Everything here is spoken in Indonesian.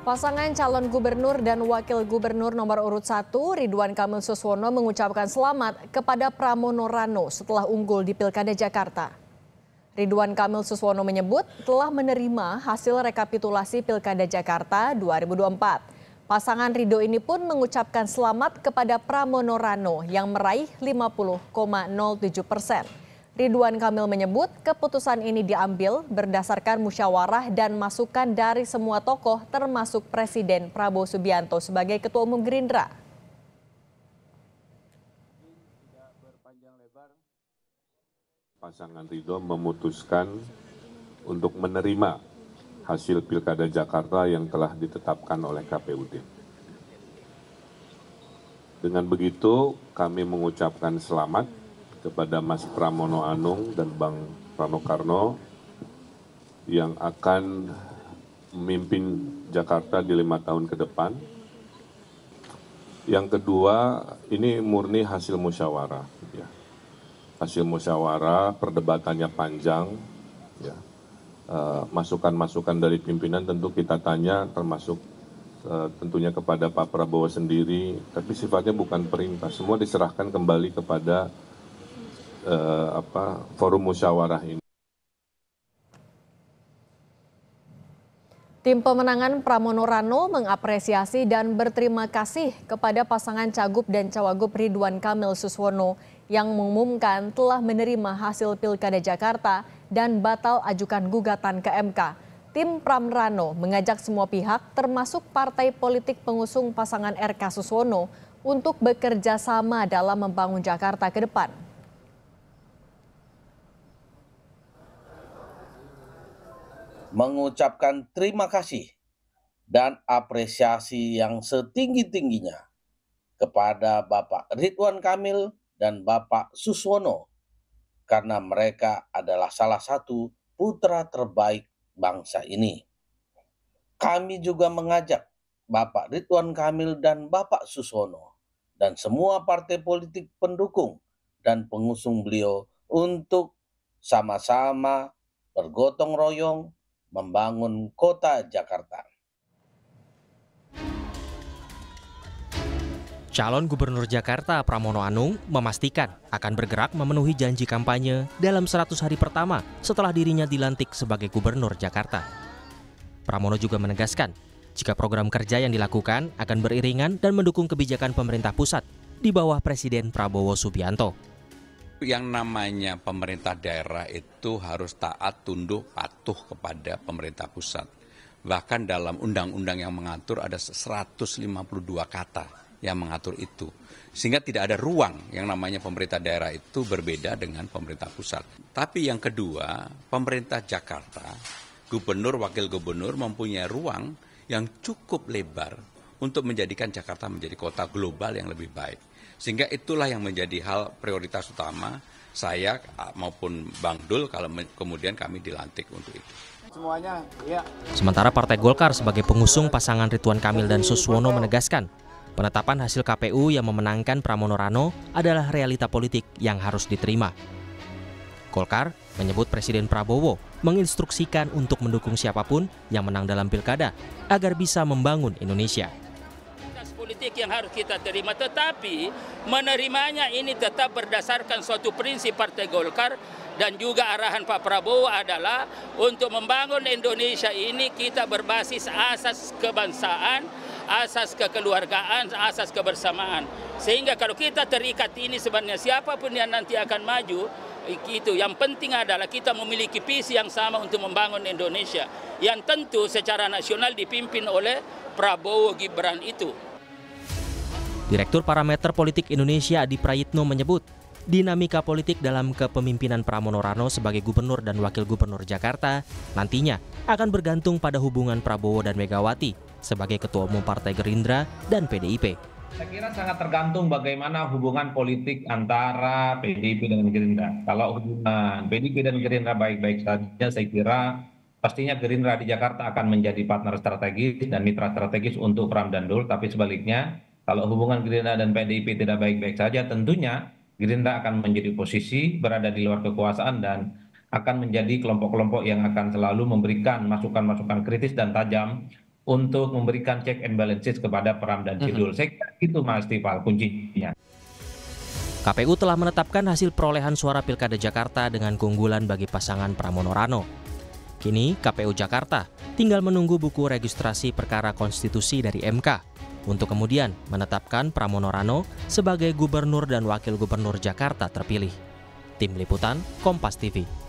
Pasangan calon gubernur dan wakil gubernur nomor urut 1, Ridwan Kamil Suswono mengucapkan selamat kepada Pramono Rano setelah unggul di Pilkada Jakarta. Ridwan Kamil Suswono menyebut telah menerima hasil rekapitulasi Pilkada Jakarta 2024. Pasangan Rido ini pun mengucapkan selamat kepada Pramono Rano yang meraih 50,07%. Ridwan Kamil menyebut keputusan ini diambil berdasarkan musyawarah dan masukan dari semua tokoh termasuk Presiden Prabowo Subianto sebagai Ketua Umum Gerindra. Pasangan Ridho memutuskan untuk menerima hasil Pilkada Jakarta yang telah ditetapkan oleh KPUD. Dengan begitu kami mengucapkan selamat kepada Mas Pramono Anung dan Bang Rano Karno yang akan memimpin Jakarta di 5 tahun ke depan. Yang kedua, ini murni hasil musyawarah. Ya. Hasil musyawarah, perdebatannya panjang. Ya. Masukan-masukan dari pimpinan tentu kita tanya, termasuk tentunya kepada Pak Prabowo sendiri, tapi sifatnya bukan perintah. Semua diserahkan kembali kepada forum musyawarah ini. Tim pemenangan Pramono Rano mengapresiasi dan berterima kasih kepada pasangan Cagup dan Cawagup Ridwan Kamil Suswono yang mengumumkan telah menerima hasil Pilkada Jakarta dan batal ajukan gugatan ke MK. Tim Pram Rano mengajak semua pihak termasuk partai politik pengusung pasangan RK Suswono untuk bekerja sama dalam membangun Jakarta ke depan. Mengucapkan terima kasih dan apresiasi yang setinggi-tingginya kepada Bapak Ridwan Kamil dan Bapak Suswono karena mereka adalah salah satu putra terbaik bangsa ini. Kami juga mengajak Bapak Ridwan Kamil dan Bapak Suswono dan semua partai politik pendukung dan pengusung beliau untuk sama-sama bergotong royong membangun kota Jakarta. Calon Gubernur Jakarta Pramono Anung memastikan akan bergerak memenuhi janji kampanye dalam 100 hari pertama setelah dirinya dilantik sebagai Gubernur Jakarta. Pramono juga menegaskan jika program kerja yang dilakukan akan beriringan dan mendukung kebijakan pemerintah pusat di bawah Presiden Prabowo Subianto. Yang namanya pemerintah daerah itu harus taat, tunduk, patuh kepada pemerintah pusat. Bahkan dalam undang-undang yang mengatur ada 152 kata yang mengatur itu. Sehingga tidak ada ruang yang namanya pemerintah daerah itu berbeda dengan pemerintah pusat. Tapi yang kedua, pemerintah Jakarta, gubernur, wakil gubernur mempunyai ruang yang cukup lebar untuk menjadikan Jakarta menjadi kota global yang lebih baik. Sehingga itulah yang menjadi hal prioritas utama saya maupun Bang Dul kalau kemudian kami dilantik untuk itu. Sementara Partai Golkar sebagai pengusung pasangan Ridwan Kamil dan Suswono menegaskan penetapan hasil KPU yang memenangkan Pramono Rano adalah realita politik yang harus diterima. Golkar menyebut Presiden Prabowo menginstruksikan untuk mendukung siapapun yang menang dalam pilkada agar bisa membangun Indonesia. Politik yang harus kita terima, tetapi menerimanya ini tetap berdasarkan suatu prinsip Partai Golkar dan juga arahan Pak Prabowo adalah untuk membangun Indonesia ini kita berbasis asas kebangsaan, asas kekeluargaan, asas kebersamaan. Sehingga kalau kita terikat ini sebenarnya siapapun yang nanti akan maju, itu yang penting adalah kita memiliki visi yang sama untuk membangun Indonesia yang tentu secara nasional dipimpin oleh Prabowo Gibran itu. Direktur Parameter Politik Indonesia Adi Prayitno menyebut dinamika politik dalam kepemimpinan Pramono Rano sebagai gubernur dan wakil gubernur Jakarta nantinya akan bergantung pada hubungan Prabowo dan Megawati sebagai Ketua Umum Partai Gerindra dan PDIP. Saya kira sangat tergantung bagaimana hubungan politik antara PDIP dan Gerindra. Kalau hubungan PDIP dan Gerindra baik-baik saja, saya kira pastinya Gerindra di Jakarta akan menjadi partner strategis dan mitra strategis untuk Pram dan Dul. Tapi sebaliknya, kalau hubungan Gerindra dan PDIP tidak baik-baik saja, tentunya Gerindra akan menjadi posisi berada di luar kekuasaan dan akan menjadi kelompok-kelompok yang akan selalu memberikan masukan-masukan kritis dan tajam untuk memberikan check and balances kepada Pram dan Cidul. Saya kira itu Mas Tifal kuncinya. KPU telah menetapkan hasil perolehan suara Pilkada Jakarta dengan keunggulan bagi pasangan Pramono Rano. Kini KPU Jakarta tinggal menunggu buku registrasi perkara konstitusi dari MK untuk kemudian menetapkan Pramono Rano sebagai gubernur dan wakil gubernur Jakarta terpilih. Tim Liputan, Kompas TV.